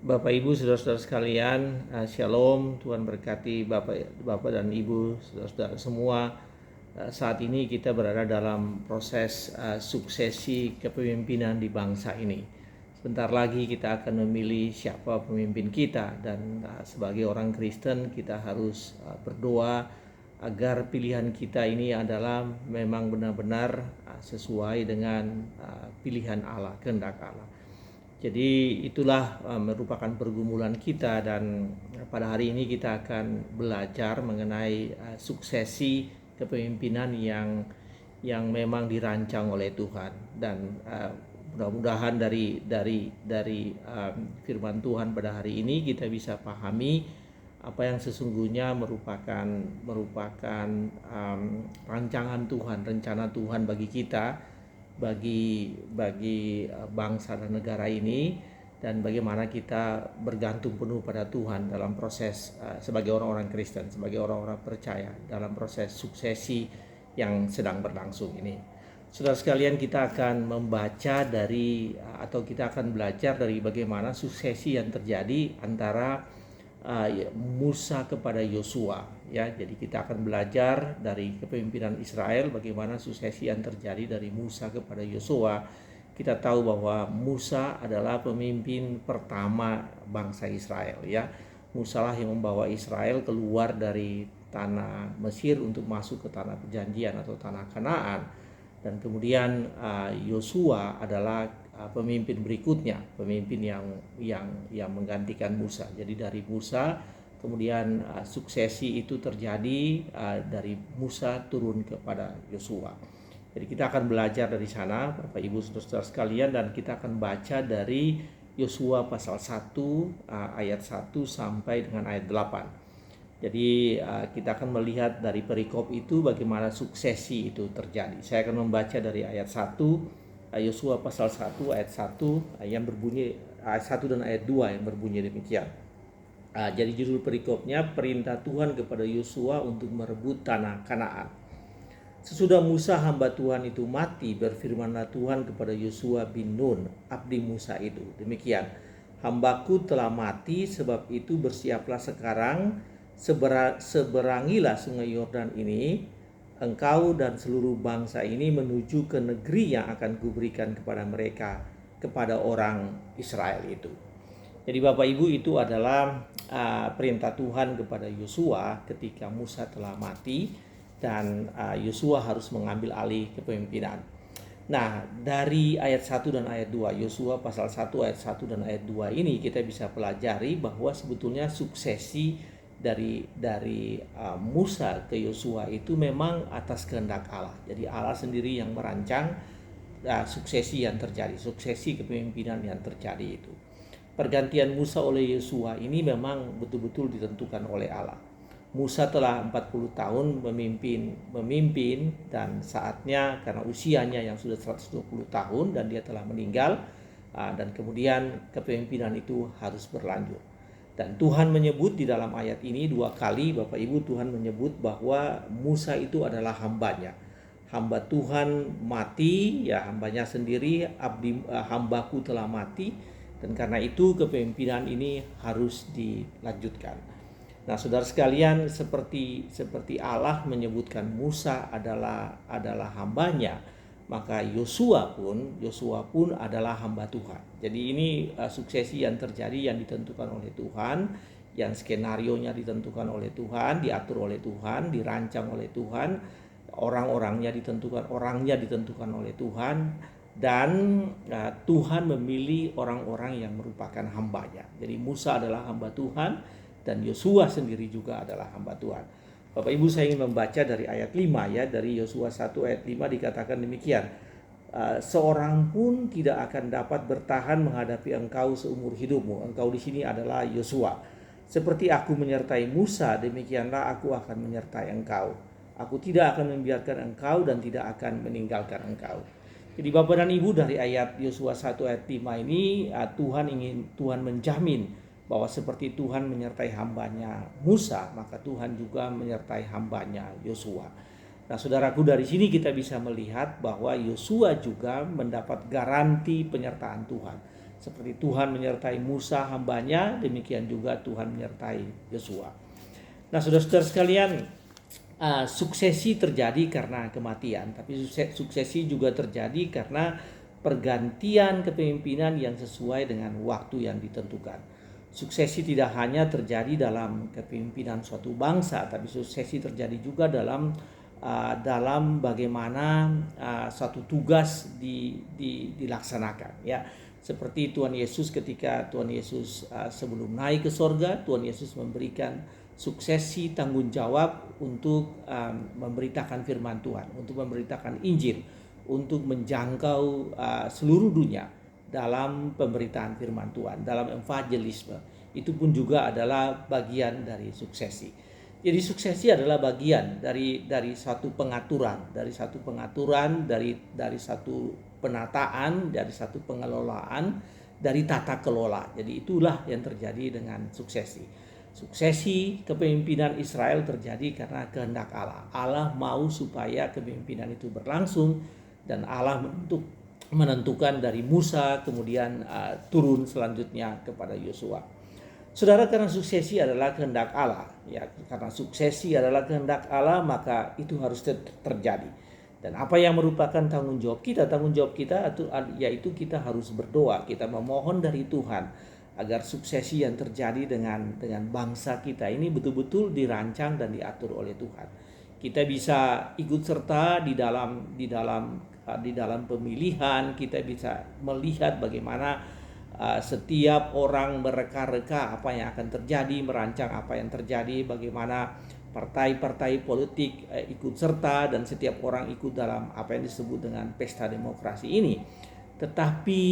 Bapak Ibu, saudara-saudara sekalian, Shalom. Tuhan berkati Bapak dan Ibu, saudara-saudara semua. Saat ini kita berada dalam proses suksesi kepemimpinan di bangsa ini. Sebentar lagi kita akan memilih siapa pemimpin kita, dan sebagai orang Kristen kita harus berdoa agar pilihan kita ini adalah memang benar-benar sesuai dengan pilihan Allah, kehendak Allah. Jadi itulah merupakan pergumulan kita, dan pada hari ini kita akan belajar mengenai suksesi kepemimpinan yang memang dirancang oleh Tuhan. Dan mudah-mudahan dari firman Tuhan pada hari ini kita bisa pahami apa yang sesungguhnya merupakan rancangan Tuhan, rencana Tuhan bagi kita, bagi bangsa dan negara ini, dan bagaimana kita bergantung penuh pada Tuhan dalam proses sebagai orang-orang Kristen, sebagai orang-orang percaya dalam proses suksesi yang sedang berlangsung ini. Saudara sekalian, kita akan membaca atau kita akan belajar dari bagaimana suksesi yang terjadi antara Musa kepada Yosua, ya. Jadi kita akan belajar dari kepemimpinan Israel bagaimana suksesi yang terjadi dari Musa kepada Yosua. Kita tahu bahwa Musa adalah pemimpin pertama bangsa Israel, ya. Musa lah yang membawa Israel keluar dari tanah Mesir untuk masuk ke tanah perjanjian atau tanah Kanaan. Dan kemudian Yosua adalah pemimpin berikutnya, pemimpin yang menggantikan Musa. Jadi dari Musa kemudian suksesi itu terjadi dari Musa turun kepada Yosua. Jadi kita akan belajar dari sana, Bapak Ibu Saudara sekalian, dan kita akan baca dari Yosua pasal 1 ayat 1 sampai dengan ayat 8. Jadi kita akan melihat dari perikop itu bagaimana suksesi itu terjadi. Saya akan membaca dari ayat 1, Yosua pasal 1 ayat 1 yang berbunyi, ayat 1 dan ayat 2 yang berbunyi demikian. Jadi judul perikopnya, perintah Tuhan kepada Yosua untuk merebut tanah Kanaan. Sesudah Musa hamba Tuhan itu mati, berfirmanlah Tuhan kepada Yosua bin Nun, abdi Musa itu, demikian: hambaku telah mati, sebab itu bersiaplah sekarang, seberangilah sungai Yordan ini, engkau dan seluruh bangsa ini menuju ke negeri yang akan kuberikan kepada mereka, kepada orang Israel itu. Jadi Bapak Ibu, itu adalah perintah Tuhan kepada Yosua ketika Musa telah mati, dan Yosua harus mengambil alih kepemimpinan. Nah, dari ayat 1 dan ayat 2, Yosua pasal 1 ayat 1 dan ayat 2 ini kita bisa pelajari bahwa sebetulnya suksesi dari Musa ke Yosua itu memang atas kehendak Allah. Jadi Allah sendiri yang merancang suksesi yang terjadi, suksesi kepemimpinan yang terjadi itu. Pergantian Musa oleh Yosua ini memang betul-betul ditentukan oleh Allah. Musa telah 40 tahun memimpin, dan saatnya karena usianya yang sudah 120 tahun dan dia telah meninggal, dan kemudian kepemimpinan itu harus berlanjut. Dan Tuhan menyebut di dalam ayat ini 2 kali, Bapak Ibu, Tuhan menyebut bahwa Musa itu adalah hambanya. Hamba Tuhan mati, ya, hambanya sendiri, hambaku telah mati, dan karena itu kepemimpinan ini harus dilanjutkan. Nah, saudara sekalian, seperti Allah menyebutkan Musa adalah hambanya, maka Yosua pun adalah hamba Tuhan. Jadi ini suksesi yang terjadi yang ditentukan oleh Tuhan, yang skenarionya ditentukan oleh Tuhan, diatur oleh Tuhan, dirancang oleh Tuhan, orangnya ditentukan oleh Tuhan, dan Tuhan memilih orang-orang yang merupakan hambanya. Jadi Musa adalah hamba Tuhan, dan Yosua sendiri juga adalah hamba Tuhan. Bapak Ibu, saya ingin membaca dari ayat 5, ya. Dari Yosua 1 ayat 5 dikatakan demikian: seorang pun tidak akan dapat bertahan menghadapi engkau seumur hidupmu. Engkau di sini adalah Yosua. Seperti aku menyertai Musa, demikianlah aku akan menyertai engkau. Aku tidak akan membiarkan engkau dan tidak akan meninggalkan engkau. Jadi Bapak dan Ibu, dari ayat Yosua 1 ayat 5 ini Tuhan menjamin bahwa seperti Tuhan menyertai hambanya Musa, maka Tuhan juga menyertai hambanya Yosua. Nah, saudaraku, dari sini kita bisa melihat bahwa Yosua juga mendapat garansi penyertaan Tuhan. Seperti Tuhan menyertai Musa hambanya, demikian juga Tuhan menyertai Yosua. Nah, saudara-saudara sekalian, suksesi terjadi karena kematian, tapi suksesi juga terjadi karena pergantian kepemimpinan yang sesuai dengan waktu yang ditentukan. Suksesi tidak hanya terjadi dalam kepemimpinan suatu bangsa, tapi suksesi terjadi juga dalam bagaimana suatu tugas dilaksanakan, ya. Seperti Tuhan Yesus, ketika Tuhan Yesus sebelum naik ke sorga, Tuhan Yesus memberikan suksesi tanggung jawab untuk memberitakan firman Tuhan, untuk memberitakan Injil, untuk menjangkau seluruh dunia dalam pemberitaan firman Tuhan, dalam evangelisme. Itu pun juga adalah bagian dari suksesi. Jadi suksesi adalah bagian dari satu pengaturan, dari satu penataan, dari satu pengelolaan, dari tata kelola. Jadi itulah yang terjadi dengan suksesi. Suksesi kepemimpinan Israel terjadi karena kehendak Allah. Allah mau supaya kepemimpinan itu berlangsung, dan Allah menentukan dari Musa, kemudian turun selanjutnya kepada Yosua. Saudara, karena suksesi adalah kehendak Allah, ya, karena suksesi adalah kehendak Allah, maka itu harus terjadi. Dan apa yang merupakan tanggung jawab kita? Tanggung jawab kita yaitu kita harus berdoa, kita memohon dari Tuhan agar suksesi yang terjadi dengan bangsa kita ini betul-betul dirancang dan diatur oleh Tuhan. Kita bisa ikut serta di dalam pemilihan, kita bisa melihat bagaimana setiap orang mereka-reka apa yang akan terjadi, merancang apa yang terjadi, bagaimana partai-partai politik ikut serta, dan setiap orang ikut dalam apa yang disebut dengan pesta demokrasi ini. Tetapi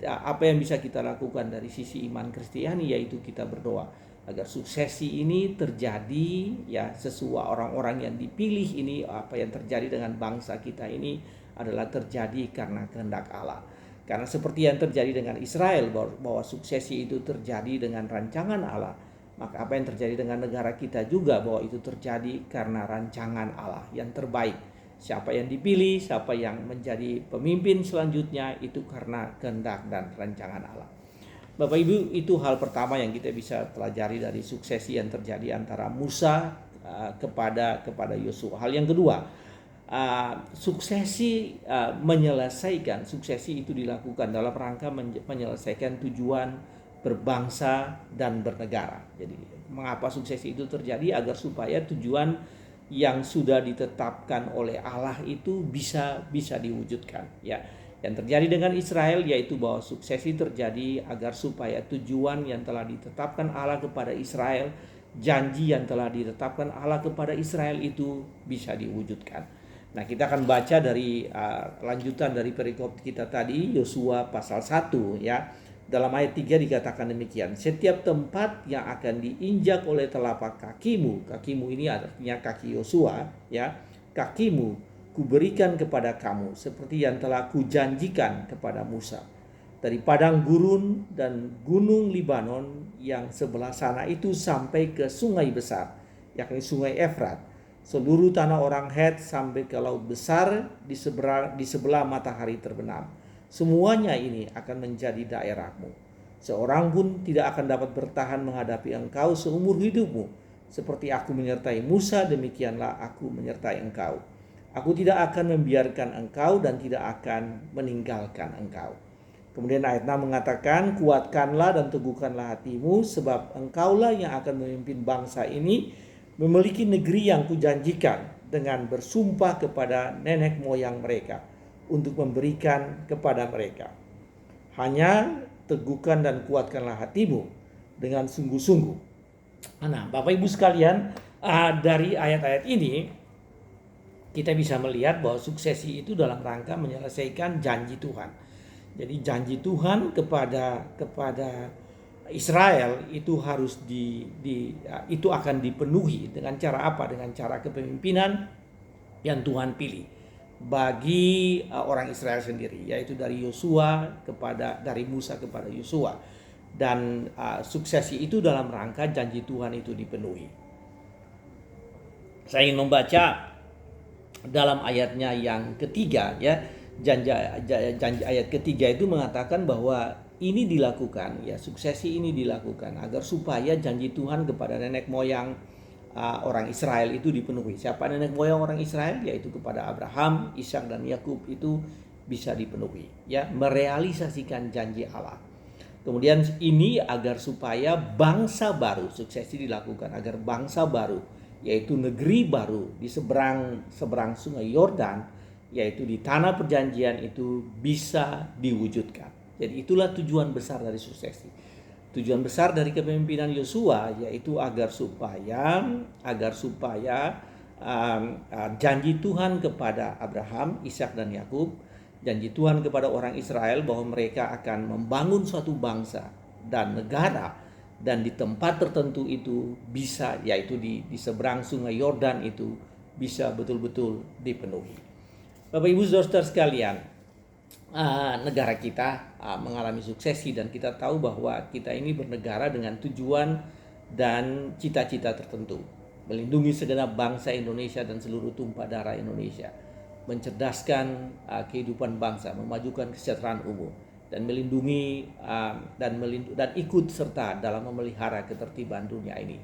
apa yang bisa kita lakukan dari sisi iman Kristiani, yaitu kita berdoa agar suksesi ini terjadi, ya, sesuai orang-orang yang dipilih ini. Apa yang terjadi dengan bangsa kita ini adalah terjadi karena kehendak Allah. Karena seperti yang terjadi dengan Israel, bahwa suksesi itu terjadi dengan rancangan Allah, maka apa yang terjadi dengan negara kita juga bahwa itu terjadi karena rancangan Allah yang terbaik. Siapa yang dipilih, siapa yang menjadi pemimpin selanjutnya, itu karena kehendak dan rancangan Allah. Bapak Ibu, itu hal pertama yang kita bisa pelajari dari suksesi yang terjadi antara Musa kepada Yosua. Hal yang kedua, suksesi itu dilakukan dalam rangka menyelesaikan tujuan berbangsa dan bernegara. Jadi mengapa suksesi itu terjadi? Agar supaya tujuan yang sudah ditetapkan oleh Allah itu bisa diwujudkan, ya. Yang terjadi dengan Israel yaitu bahwa suksesi terjadi agar supaya tujuan yang telah ditetapkan Allah kepada Israel, janji yang telah ditetapkan Allah kepada Israel itu bisa diwujudkan. Nah, kita akan baca dari lanjutan dari perikop kita tadi, Yosua pasal 1, ya. Dalam ayat 3 dikatakan demikian: setiap tempat yang akan diinjak oleh telapak kakimu ini artinya kaki Yosua, ya, kakimu kuberikan kepada kamu seperti yang telah kujanjikan kepada Musa, dari padang gurun dan gunung Libanon yang sebelah sana itu sampai ke sungai besar, yakni sungai Efrat, seluruh tanah orang Het sampai ke laut besar di sebelah matahari terbenam. Semuanya ini akan menjadi daerahmu. Seorang pun tidak akan dapat bertahan menghadapi engkau seumur hidupmu. Seperti aku menyertai Musa, demikianlah aku menyertai engkau. Aku tidak akan membiarkan engkau dan tidak akan meninggalkan engkau. Kemudian ayat 6 mengatakan, kuatkanlah dan teguhkanlah hatimu, sebab engkaulah yang akan memimpin bangsa ini memiliki negeri yang kujanjikan dengan bersumpah kepada nenek moyang mereka, untuk memberikan kepada mereka. Hanya teguhkan dan kuatkanlah hatimu dengan sungguh-sungguh. Nah, Bapak Ibu sekalian, dari ayat-ayat ini kita bisa melihat bahwa suksesi itu dalam rangka menyelesaikan janji Tuhan. Jadi janji Tuhan kepada Israel itu harus itu akan dipenuhi dengan cara apa? Dengan cara kepemimpinan yang Tuhan pilih bagi orang Israel sendiri, yaitu dari Musa kepada Yosua. Dan suksesi itu dalam rangka janji Tuhan itu dipenuhi. Saya ingin membaca dalam ayatnya yang ketiga, ya. Janji ayat ketiga itu mengatakan bahwa ini dilakukan, ya, suksesi ini dilakukan agar supaya janji Tuhan kepada nenek moyang orang Israel itu dipenuhi. Siapa nenek moyang orang Israel? Yaitu kepada Abraham, Ishak dan Yakub itu bisa dipenuhi, ya, merealisasikan janji Allah. Kemudian ini agar supaya bangsa baru, suksesi dilakukan agar bangsa baru, yaitu negeri baru di seberang sungai Yordan, yaitu di tanah perjanjian itu bisa diwujudkan. Jadi itulah tujuan besar dari suksesi. Tujuan besar dari kepemimpinan Yosua yaitu agar supaya janji Tuhan kepada Abraham, Ishak dan Yakub, janji Tuhan kepada orang Israel bahwa mereka akan membangun suatu bangsa dan negara, dan di tempat tertentu itu bisa, yaitu di seberang sungai Yordan itu bisa betul-betul dipenuhi. Bapak Ibu Saudara sekalian, negara kita mengalami suksesi, dan kita tahu bahwa kita ini bernegara dengan tujuan dan cita-cita tertentu, melindungi segenap bangsa Indonesia dan seluruh tumpah darah Indonesia, mencerdaskan kehidupan bangsa, memajukan kesejahteraan umum, dan melindungi dan ikut serta dalam memelihara ketertiban dunia ini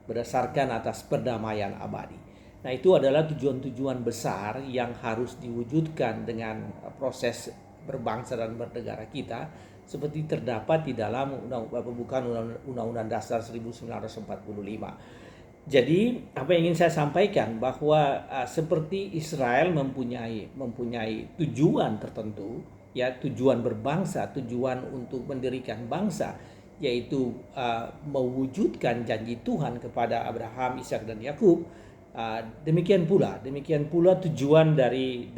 berdasarkan atas perdamaian abadi. Nah, itu adalah tujuan-tujuan besar yang harus diwujudkan dengan proses berbangsa dan bernegara kita, seperti terdapat di dalam pembukaan Undang-Undang Dasar 1945. Jadi apa yang ingin saya sampaikan bahwa seperti Israel mempunyai tujuan tertentu, ya, tujuan berbangsa, tujuan untuk mendirikan bangsa, yaitu mewujudkan janji Tuhan kepada Abraham, Ishak dan Yakub. Demikian pula tujuan dari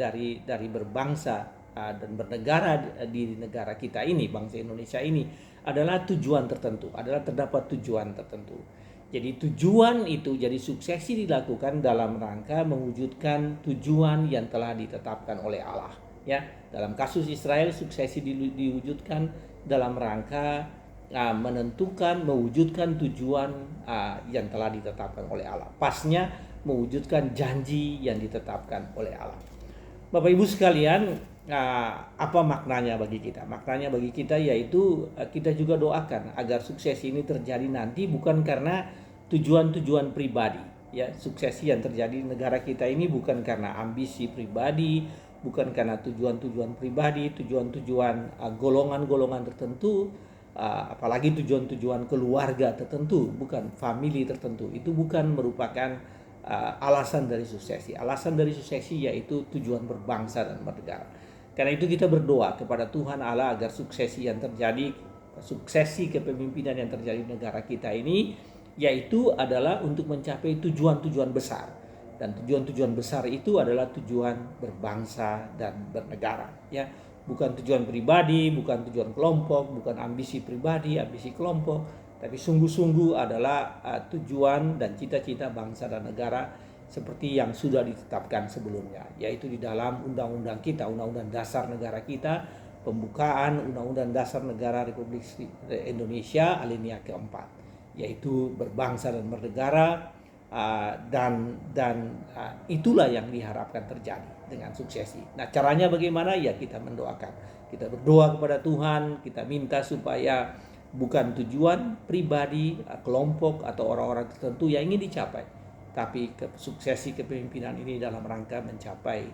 berbangsa dan bernegara di negara kita ini, bangsa Indonesia ini, adalah tujuan tertentu, terdapat tujuan tertentu. Jadi tujuan itu, jadi suksesi dilakukan dalam rangka mewujudkan tujuan yang telah ditetapkan oleh Allah, ya. Dalam kasus Israel, suksesi diwujudkan dalam rangka mewujudkan tujuan yang telah ditetapkan oleh Allah. Pasnya mewujudkan janji yang ditetapkan oleh Allah. Bapak Ibu sekalian, apa maknanya bagi kita? Maknanya bagi kita yaitu kita juga doakan agar sukses ini terjadi nanti bukan karena tujuan-tujuan pribadi, ya. Suksesi yang terjadi di negara kita ini bukan karena ambisi pribadi, bukan karena tujuan-tujuan pribadi, tujuan-tujuan golongan-golongan tertentu, apalagi tujuan-tujuan keluarga tertentu, bukan family tertentu. Itu bukan merupakan alasan dari suksesi. Alasan dari suksesi yaitu tujuan berbangsa dan bernegara. Karena itu kita berdoa kepada Tuhan Allah agar suksesi kepemimpinan yang terjadi di negara kita ini, yaitu adalah untuk mencapai tujuan-tujuan besar. Dan tujuan-tujuan besar itu adalah tujuan berbangsa dan bernegara, ya. Bukan tujuan pribadi, bukan tujuan kelompok, bukan ambisi pribadi, ambisi kelompok, tapi sungguh-sungguh adalah tujuan dan cita-cita bangsa dan negara seperti yang sudah ditetapkan sebelumnya, yaitu di dalam undang-undang kita, Undang-Undang Dasar Negara kita, pembukaan Undang-Undang Dasar Negara Republik Indonesia alinea keempat, yaitu berbangsa dan bernegara, dan itulah yang diharapkan terjadi dengan suksesi. Nah, caranya bagaimana? Ya, kita mendoakan, kita berdoa kepada Tuhan, kita minta supaya bukan tujuan pribadi, kelompok atau orang-orang tertentu yang ingin dicapai, tapi suksesi kepemimpinan ini dalam rangka mencapai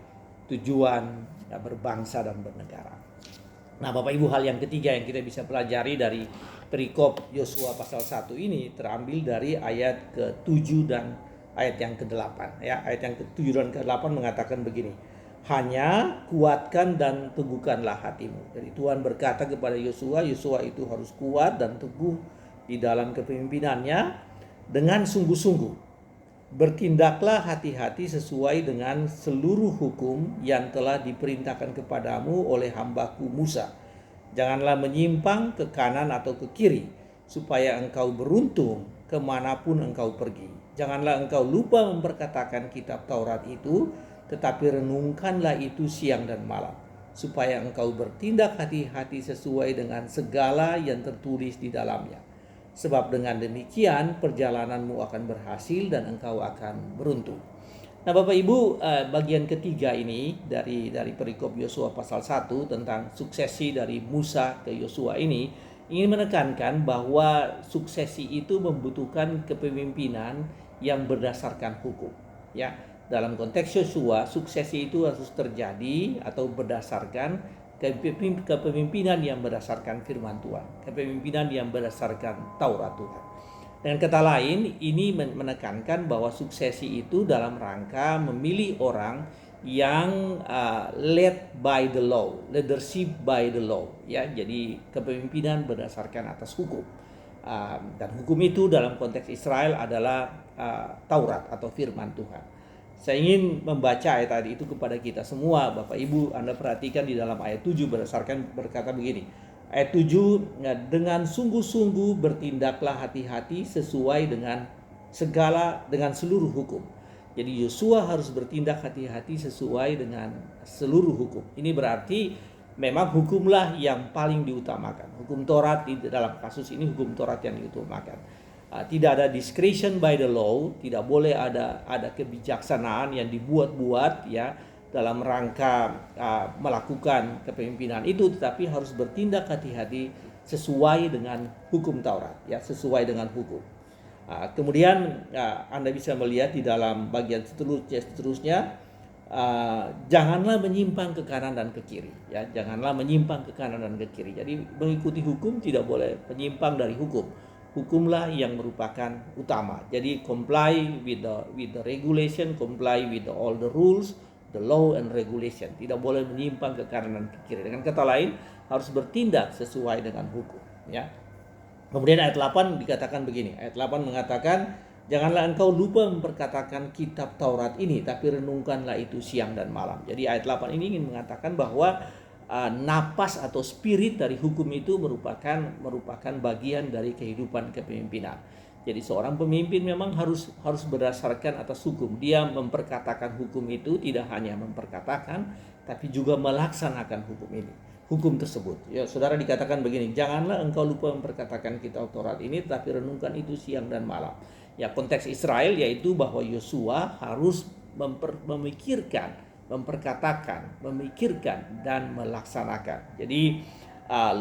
tujuan berbangsa dan bernegara. Nah, Bapak Ibu, hal yang ketiga yang kita bisa pelajari dari perikop Yosua pasal 1 ini terambil dari ayat ke-7 dan ayat yang ke-8, ya. Ayat yang ke-7 dan ke-8 mengatakan begini: hanya kuatkan dan teguhkanlah hatimu. Jadi Tuhan berkata kepada Yosua itu harus kuat dan teguh di dalam kepemimpinannya dengan sungguh-sungguh. Bertindaklah hati-hati sesuai dengan seluruh hukum yang telah diperintahkan kepadamu oleh hambaku Musa. Janganlah menyimpang ke kanan atau ke kiri, supaya engkau beruntung kemanapun engkau pergi. Janganlah engkau lupa memperkatakan kitab Taurat itu, tetapi renungkanlah itu siang dan malam, supaya engkau bertindak hati-hati sesuai dengan segala yang tertulis di dalamnya. Sebab dengan demikian perjalananmu akan berhasil dan engkau akan beruntung. Nah, Bapak Ibu, bagian ketiga ini dari perikop Yosua pasal 1 tentang suksesi dari Musa ke Yosua ini ingin menekankan bahwa suksesi itu membutuhkan kepemimpinan yang berdasarkan hukum. Ya, dalam konteks Yosua, suksesi itu harus terjadi atau berdasarkan kepemimpinan yang berdasarkan firman Tuhan, kepemimpinan yang berdasarkan Taurat Tuhan. Dengan kata lain, ini menekankan bahwa suksesi itu dalam rangka memilih orang yang led by the law, leadership by the law, ya. Jadi kepemimpinan berdasarkan atas hukum. Dan hukum itu dalam konteks Israel adalah Taurat atau firman Tuhan. Saya ingin membaca ayat tadi itu kepada kita semua, Bapak Ibu. Anda perhatikan di dalam ayat 7 berkata begini. Ayat 7, dengan sungguh-sungguh bertindaklah hati-hati sesuai dengan seluruh hukum. Jadi Yosua harus bertindak hati-hati sesuai dengan seluruh hukum. Ini berarti memang hukumlah yang paling diutamakan. Hukum Taurat, dalam kasus ini hukum Taurat yang diutamakan. Tidak ada discretion by the law, tidak boleh ada kebijaksanaan yang dibuat-buat, ya, dalam rangka melakukan kepemimpinan itu, tetapi harus bertindak hati-hati sesuai dengan hukum Taurat, ya, sesuai dengan hukum. Kemudian Anda bisa melihat di dalam bagian seterusnya, janganlah menyimpang ke kanan dan ke kiri, ya, janganlah menyimpang ke kanan dan ke kiri. Jadi mengikuti hukum tidak boleh menyimpang dari hukum. Hukumlah yang merupakan utama. Jadi comply with the regulation, comply with all the rules, the law and regulation. Tidak boleh menyimpang ke kanan dan ke kiri. Dengan kata lain, harus bertindak sesuai dengan hukum, ya. Kemudian ayat 8 dikatakan begini. Ayat 8 mengatakan, janganlah engkau lupa memperkatakan kitab Taurat ini, tapi renungkanlah itu siang dan malam. Jadi ayat 8 ini ingin mengatakan bahwa napas atau spirit dari hukum itu merupakan bagian dari kehidupan kepemimpinan. Jadi seorang pemimpin memang harus berdasarkan atas hukum. Dia memperkatakan hukum itu, tidak hanya memperkatakan, tapi juga melaksanakan hukum tersebut. Ya, saudara, dikatakan begini, janganlah engkau lupa memperkatakan kitab Taurat ini, tapi renungkan itu siang dan malam. Ya, konteks Israel yaitu bahwa Yosua harus memikirkan, memperkatakan, memikirkan, dan melaksanakan. Jadi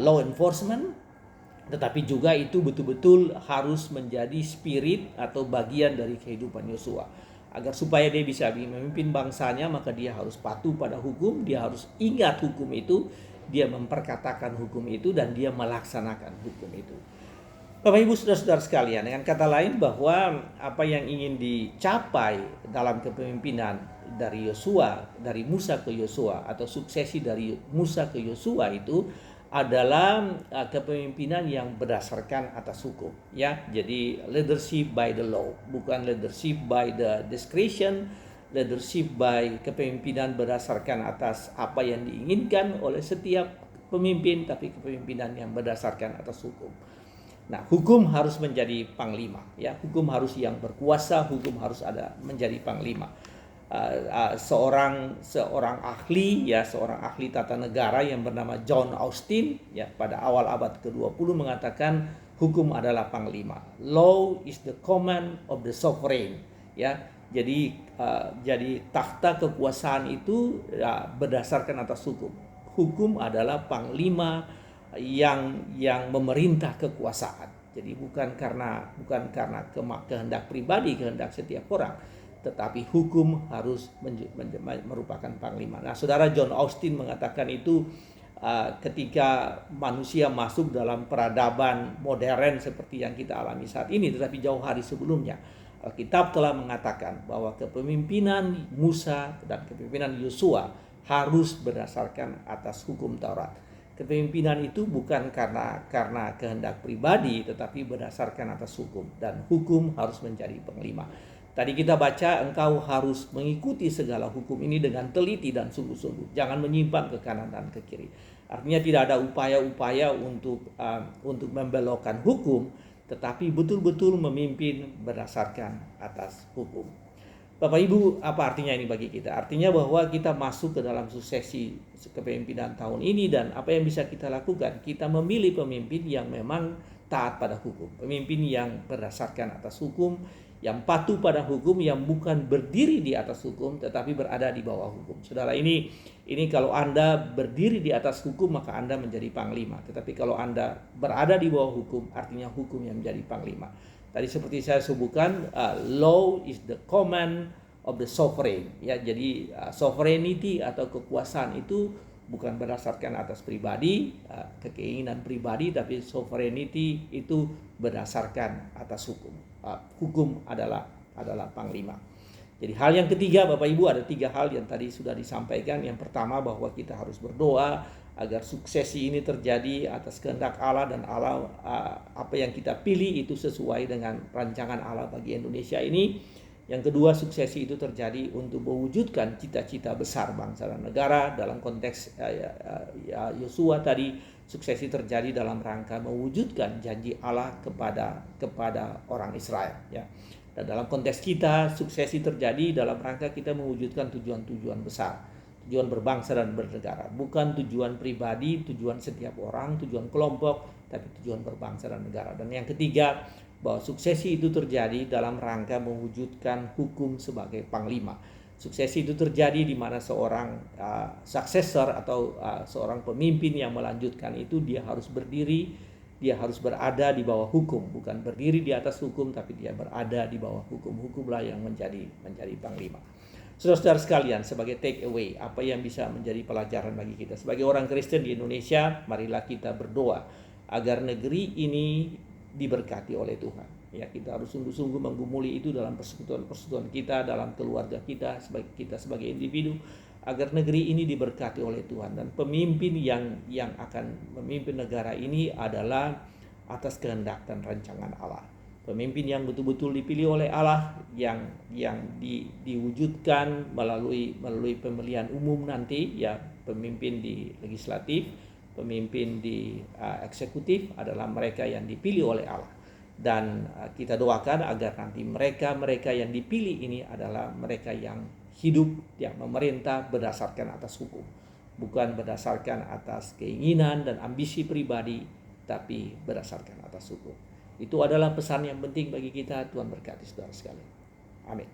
law enforcement, tetapi juga itu betul-betul harus menjadi spirit atau bagian dari kehidupan Yosua. Agar supaya dia bisa memimpin bangsanya, maka dia harus patuh pada hukum, dia harus ingat hukum itu, dia memperkatakan hukum itu, dan dia melaksanakan hukum itu. Bapak Ibu saudara-saudara sekalian, dengan kata lain bahwa apa yang ingin dicapai dalam kepemimpinan dari Yosua, dari Musa ke Yosua, atau suksesi dari Musa ke Yosua itu adalah kepemimpinan yang berdasarkan atas hukum, ya. Jadi leadership by the law, bukan leadership by the discretion, leadership by kepemimpinan berdasarkan atas apa yang diinginkan oleh setiap pemimpin, tapi kepemimpinan yang berdasarkan atas hukum. Nah, hukum harus menjadi panglima, ya. Hukum harus yang berkuasa, hukum harus ada menjadi panglima. Seorang ahli, ya, seorang ahli tata negara yang bernama John Austin, ya, pada awal abad ke-20 mengatakan hukum adalah panglima. Law is the command of the sovereign, ya. Jadi takhta kekuasaan itu berdasarkan atas hukum. Hukum adalah panglima yang memerintah kekuasaan. Jadi bukan karena kehendak pribadi, kehendak setiap orang, tetapi hukum harus merupakan panglima. Nah, saudara, John Austin mengatakan itu ketika manusia masuk dalam peradaban modern seperti yang kita alami saat ini, tetapi jauh hari sebelumnya, Alkitab telah mengatakan bahwa kepemimpinan Musa dan kepemimpinan Yosua harus berdasarkan atas hukum Taurat. Kepemimpinan itu bukan karena kehendak pribadi, tetapi berdasarkan atas hukum, dan hukum harus menjadi panglima. Tadi kita baca, engkau harus mengikuti segala hukum ini dengan teliti dan sungguh-sungguh. Jangan menyimpang ke kanan dan ke kiri. Artinya tidak ada upaya-upaya untuk membelokkan hukum, tetapi betul-betul memimpin berdasarkan atas hukum. Bapak Ibu, apa artinya ini bagi kita? Artinya bahwa kita masuk ke dalam suksesi kepemimpinan tahun ini, dan apa yang bisa kita lakukan? Kita memilih pemimpin yang memang taat pada hukum, pemimpin yang berdasarkan atas hukum, yang patuh pada hukum, yang bukan berdiri di atas hukum tetapi berada di bawah hukum. Saudara, ini kalau Anda berdiri di atas hukum maka Anda menjadi panglima, tetapi kalau Anda berada di bawah hukum artinya hukum yang menjadi panglima. Tadi seperti saya sebutkan, law is the command of the sovereign, ya. Jadi sovereignty atau kekuasaan itu bukan berdasarkan atas pribadi, keinginan pribadi, tapi sovereignty itu berdasarkan atas hukum. Hukum adalah panglima. Jadi hal yang ketiga, Bapak Ibu, ada 3 hal yang tadi sudah disampaikan. Yang pertama, bahwa kita harus berdoa agar suksesi ini terjadi atas kehendak Allah, dan Allah, apa yang kita pilih itu sesuai dengan rancangan Allah bagi Indonesia ini. Yang kedua, suksesi itu terjadi untuk mewujudkan cita-cita besar bangsa dan negara. Dalam konteks Yosua tadi, suksesi terjadi dalam rangka mewujudkan janji Allah kepada orang Israel, ya. Dan dalam konteks kita, suksesi terjadi dalam rangka kita mewujudkan tujuan-tujuan besar, tujuan berbangsa dan bernegara, bukan tujuan pribadi, tujuan setiap orang, tujuan kelompok, tapi tujuan berbangsa dan negara. Dan yang ketiga, bahwa suksesi itu terjadi dalam rangka mewujudkan hukum sebagai panglima. Suksesi itu terjadi di mana seorang successor atau seorang pemimpin yang melanjutkan itu, dia harus berdiri, dia harus berada di bawah hukum, bukan berdiri di atas hukum, tapi dia berada di bawah hukum. Hukumlah yang menjadi panglima. Saudara-saudara sekalian, sebagai take away, apa yang bisa menjadi pelajaran bagi kita sebagai orang Kristen di Indonesia, marilah kita berdoa agar negeri ini diberkati oleh Tuhan. Ya, kita harus sungguh-sungguh menggumuli itu dalam persekutuan kita, dalam keluarga kita sebagai individu, agar negeri ini diberkati oleh Tuhan, dan pemimpin yang akan memimpin negara ini adalah atas kehendak dan rancangan Allah. Pemimpin yang betul-betul dipilih oleh Allah, yang diwujudkan melalui pemilihan umum nanti, ya, pemimpin di legislatif, pemimpin di eksekutif adalah mereka yang dipilih oleh Allah. Dan kita doakan agar nanti mereka yang dipilih ini adalah mereka yang hidup, yang memerintah berdasarkan atas hukum, bukan berdasarkan atas keinginan dan ambisi pribadi, tapi berdasarkan atas hukum. Itu adalah pesan yang penting bagi kita. Tuhan berkati saudara sekalian. Amin.